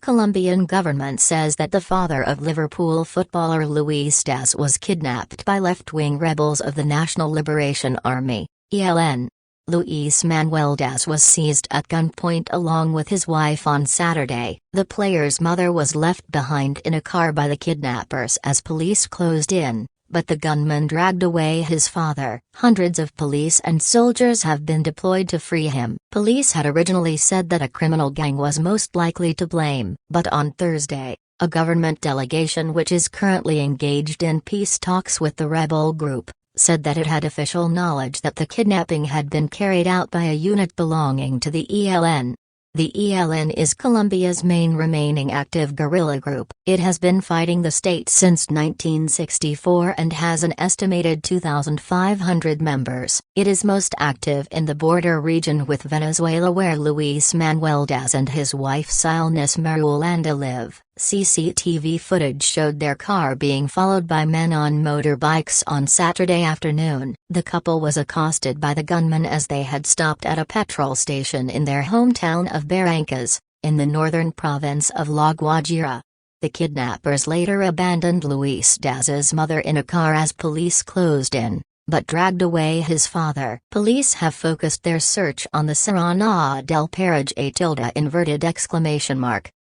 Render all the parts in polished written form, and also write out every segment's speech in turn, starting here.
Colombian government says that the father of Liverpool footballer Luis Díaz was kidnapped by left-wing rebels of the National Liberation Army, ELN. Luis Manuel Díaz was seized at gunpoint along with his wife on Saturday. The player's mother was left behind in a car by the kidnappers as police closed in, but the gunmen dragged away his father. Hundreds of police and soldiers have been deployed to free him. Police had originally said that a criminal gang was most likely to blame, but on Thursday, a government delegation which is currently engaged in peace talks with the rebel group, said that it had official knowledge that the kidnapping had been carried out by a unit belonging to the ELN. The ELN is Colombia's main remaining active guerrilla group. It has been fighting the state since 1964 and has an estimated 2,500 members. It is most active in the border region with Venezuela where Luis Manuel Díaz and his wife Silnes Marulanda live. CCTV footage showed their car being followed by men on motorbikes on Saturday afternoon. The couple was accosted by the gunmen as they had stopped at a petrol station in their hometown of Barrancas, in the northern province of La Guajira. The kidnappers later abandoned Luis Díaz's mother in a car as police closed in, but dragged away his father. Police have focused their search on the Serrana del Parage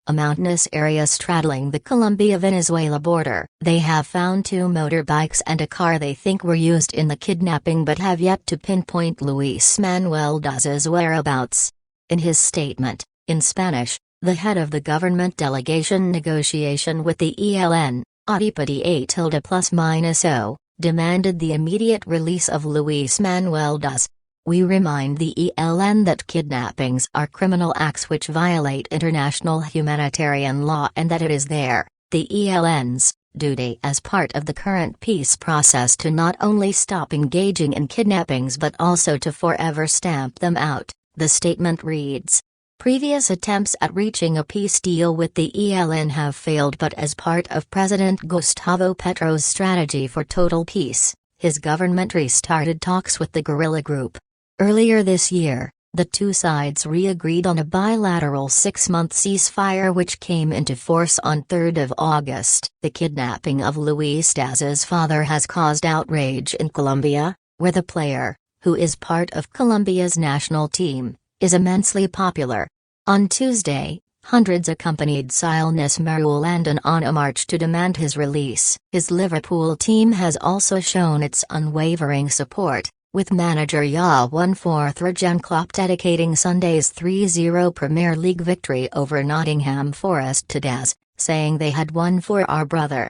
a mountainous area straddling the Colombia-Venezuela border. They have found 2 motorbikes and a car they think were used in the kidnapping but have yet to pinpoint Luis Manuel Díaz's whereabouts. In his statement, in Spanish, the head of the government delegation negotiation with the ELN, Adipati A+O, demanded the immediate release of Luis Manuel Díaz. We remind the ELN that kidnappings are criminal acts which violate international humanitarian law and that it is the ELN's, duty as part of the current peace process to not only stop engaging in kidnappings but also to forever stamp them out, the statement reads. Previous attempts at reaching a peace deal with the ELN have failed, but as part of President Gustavo Petro's strategy for total peace, his government restarted talks with the guerrilla group. Earlier this year, the two sides re-agreed on a bilateral 6-month ceasefire which came into force on 3 August. The kidnapping of Luis Díaz's father has caused outrage in Colombia, where the player, who is part of Colombia's national team, is immensely popular. On Tuesday, hundreds accompanied Silnes Marulanda on a march to demand his release. His Liverpool team has also shown its unwavering support, with manager Jurgen Klopp dedicating Sunday's 3-0 Premier League victory over Nottingham Forest to Díaz, saying they had won for our brother.